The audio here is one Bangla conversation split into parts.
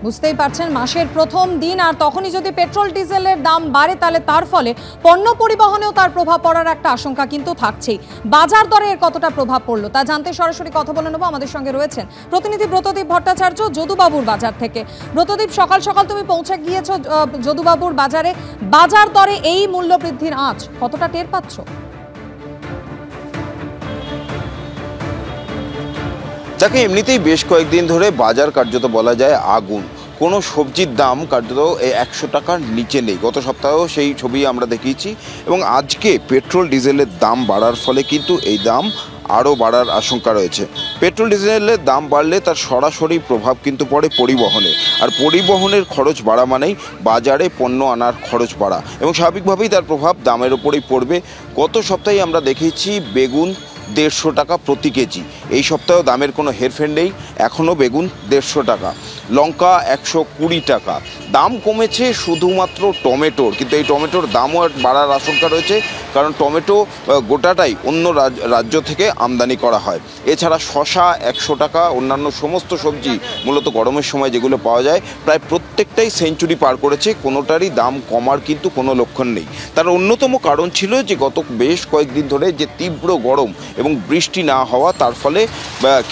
বুঝতেই পারছেন মাসের প্রথম দিন, আর তখনই যদি পেট্রোল ডিজেলের দাম বাড়ে তাহলে তার ফলে পণ্য পরিবহনেও তার প্রভাব পড়ার একটা আশঙ্কা কিন্তু থাকছেই। বাজার দরে এর কতটা প্রভাব পড়লো তা জানতে সরাসরি কথা বলে নেবো। আমাদের সঙ্গে রয়েছেন প্রতিনিধি ব্রতদীপ ভট্টাচার্য যদুবাবুর বাজার থেকে। ব্রতদীপ, সকাল সকাল তুমি পৌঁছে গিয়েছো যদুবাবুর বাজারে। বাজার দরে এই মূল্য বৃদ্ধির আঁচ কতটা টের পাচ্ছ? যাকে এমনিতেই বেশ কয়েকদিন ধরে বাজার কার্যত বলা যায় আগুন, কোনো সবজির দাম কার্যত 100 টাকার নিচে নেই। গত সপ্তাহেও সেই ছবি আমরা দেখিয়েছি এবং আজকে পেট্রোল ডিজেলের দাম বাড়ার ফলে কিন্তু এই দাম আরও বাড়ার আশঙ্কা রয়েছে। পেট্রোল ডিজেলের দাম বাড়লে তার সরাসরি প্রভাব কিন্তু পড়ে পরিবহনে, আর পরিবহনের খরচ বাড়া মানেই বাজারে পণ্য আনার খরচ বাড়া এবং স্বাভাবিকভাবেই তার প্রভাব দামের ওপরেই পড়বে। গত সপ্তাহে আমরা দেখেছি বেগুন 150 টাকা প্রতি কেজি, এই সপ্তাহেও দামের কোনো হেরফের নেই, এখনও বেগুন 150 টাকা। লঙ্কা 120 টাকা। দাম কমেছে শুধুমাত্র টমেটোর, কিন্তু এই টমেটোর দামও বাড়ার আশঙ্কা রয়েছে, কারণ টমেটো গোটাটাই অন্য রাজ্য থেকে আমদানি করা হয়। এছাড়া শসা 100 টাকা। অন্যান্য সমস্ত সবজি মূলত গরমের সময় যেগুলো পাওয়া যায় প্রায় প্রত্যেকটাই সেঞ্চুরি পার করেছে, কোনোটারই দাম কমার কিন্তু কোনো লক্ষণ নেই। তার অন্যতম কারণ ছিল যে গত বেশ কয়েকদিন ধরে যে তীব্র গরম এবং বৃষ্টি না হওয়া, তার ফলে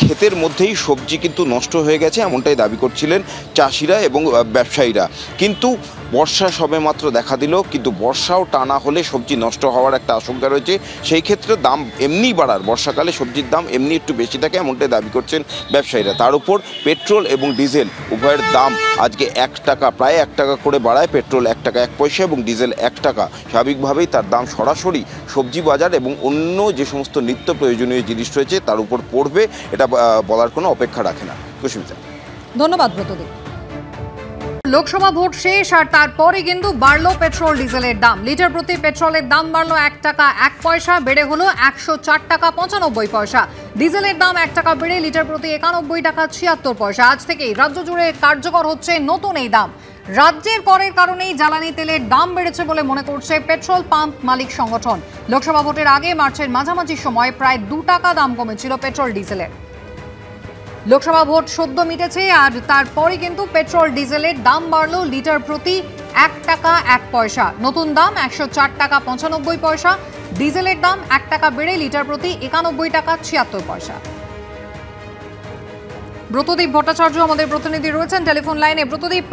ক্ষেতের মধ্যেই সবজি কিন্তু নষ্ট হয়ে গেছে, এমনটাই দাবি করছিলেন চাষিরা এবং ব্যবসায়ীরা। কিন্তু বর্ষা সবেমাত্র দেখা দিল, কিন্তু বর্ষাও টানা হলে সবজি নষ্ট হওয়ার একটা আশঙ্কা রয়েছে। সেই ক্ষেত্রে দাম এমনি বাড়ার, বর্ষাকালে সবজির দাম এমনি একটু বেশি থাকে, এমনটাই দাবি করছেন ব্যবসায়ীরা। তার উপর পেট্রোল এবং ডিজেল উভয়ের দাম আজকে 1 টাকা, প্রায় 1 টাকা করে বাড়ায়। পেট্রোল 1 টাকা 1 পয়সা এবং ডিজেল 1 টাকা। স্বাভাবিকভাবেই তার দাম সরাসরি সবজি বাজার এবং অন্য যে সমস্ত নিত্য প্রয়োজনীয় জিনিস রয়েছে তার উপর পড়বে, এটা বলার কোনো অপেক্ষা রাখে না। কুসুমিতা, ধন্যবাদ ব্রতদীপ। লোকসভা ভোট শেষ আর তারপরে কিন্তু বাড়লো পেট্রোল ডিজেলের দাম। লিটার প্রতি পেট্রোলের দাম বাড়লো 1 টাকা 1 পয়সা, বেড়ে হলো 104 টাকা 95 পয়সা। ডিজেলের দাম 1 টাকা বেড়ে লিটার প্রতি 91 টাকা 76 পয়সা। আজ থেকেই রাজ্য জুড়ে কার্যকর হচ্ছে নতুন এই দাম। রাজ্যের করের কারণেই জ্বালানি তেলের দাম বেড়েছে বলে মনে করছে পেট্রোল পাম্প মালিক সংগঠন। লোকসভা ভোটের আগে মার্চের মাঝামাঝি সময় প্রায় 2 টাকা দাম কমেছিল পেট্রোল ডিজেলের। লোকসভা ভোট সদ্য মিটেছে আর তারপরে কিন্তু পেট্রোল ডিজেলের দাম বাড়লো লিটার প্রতি 1 টাকা 1 পয়সা। নতুন দাম 104 টাকা 95 পয়সা। ডিজেলের দাম 1 টাকা বেড়ে লিটার প্রতি 91 টাকা 76 পয়সা। ব্রতদীপ ভট্টাচার্য আমাদের প্রতিনিধি রয়েছেন টেলিফোন লাইনে। ব্রতদীপ,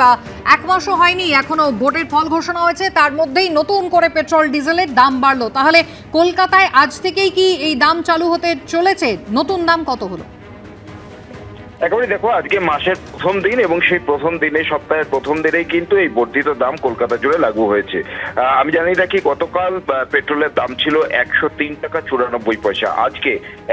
1 মাসও হয়নি এখনো ভোটের ফল ঘোষণা হয়েছে, তার মধ্যেই নতুন করে পেট্রোল ডিজেলের দাম বাড়লো। তাহলে কলকাতায় আজ থেকেই কি এই দাম চালু হতে চলেছে? নতুন দাম কত হলো? একেবারে দেখো, আজকে মাসের প্রথম দিন এবং সেই প্রথম দিনে, সপ্তাহের প্রথম দিনেই কিন্তু এই বর্ধিত দাম কলকাতা জুড়ে লাগু হয়েছে। আমি জানিয়ে রাখি, গতকাল পেট্রোলের দাম ছিল 103 টাকা 94 পয়সা। আজকে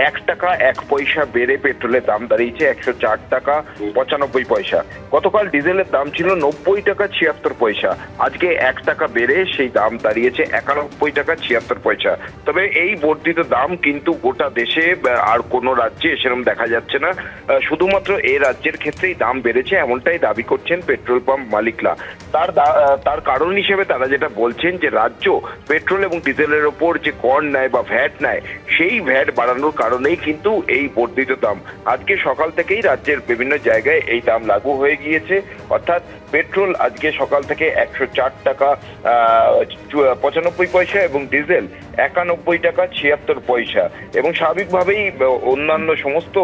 1 টাকা 1 পয়সা বেড়ে পেট্রোলের দাম দাঁড়িয়েছে 104 টাকা 95 পয়সা। গতকাল ডিজেলের দাম ছিল 90 টাকা 76 পয়সা। আজকে 1 টাকা বেড়ে সেই দাম দাঁড়িয়েছে 91 টাকা 76 পয়সা। তবে এই বর্ধিত দাম কিন্তু গোটা দেশে আর কোনো রাজ্যে সেরকম দেখা যাচ্ছে না, শুধুমাত্র এই রাজ্যের ক্ষেত্রেই দাম বেড়েছে, এমনটাই দাবি করছেন পেট্রোল পাম্প মালিকরা। তার কারণ হিসেবে তারা যেটা বলছেন যে রাজ্য পেট্রোল এবং ডিজেলের ওপর যে কর নেয় বা ভ্যাট নেয়, সেই ভ্যাট বাড়ানোর কারণেই কিন্তু এই বর্ধিত দাম। আজকে সকাল থেকেই রাজ্যের বিভিন্ন জায়গায় এই দাম লাগু হয়ে গিয়েছে। অর্থাৎ পেট্রোল আজকে সকাল থেকে 104 টাকা 95 পয়সা এবং ডিজেল 91 টাকা 76 পয়সা। এবং স্বাভাবিকভাবেই অন্যান্য সমস্ত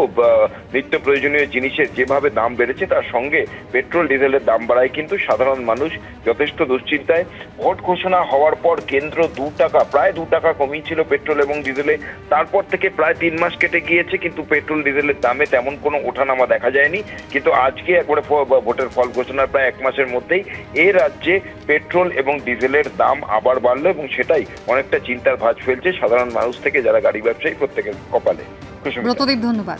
নিত্য প্রয়োজনীয় জিনিসের যেভাবে দাম বেড়েছে, তার সঙ্গে পেট্রোল ডিজেলের দাম বাড়ায় কিন্তু সাধারণ মানুষ যথেষ্ট দুশ্চিন্তায়। ভোট ঘোষণা হওয়ার পর কেন্দ্র 2 টাকা, প্রায় 2 টাকা কমিয়েছিল পেট্রোল এবং ডিজেলে। তারপর থেকে প্রায় 3 মাস কেটে গিয়েছে, কিন্তু পেট্রোল ডিজেলের দামে তেমন কোনো ওঠানামা দেখা যায়নি। কিন্তু আজকে একবারে ভোটের ফল ঘোষণার প্রায় 1 মাসের মধ্যেই এই রাজ্যে পেট্রোল এবং ডিজেলের দাম আবার বাড়লো এবং সেটাই অনেকটা চিন্তার ভাঁজ ফেলছে সাধারণ মানুষ থেকে যারা গাড়ি ব্যবসায়ী প্রত্যেকের কপালে। ব্রতদীপ, ধন্যবাদ।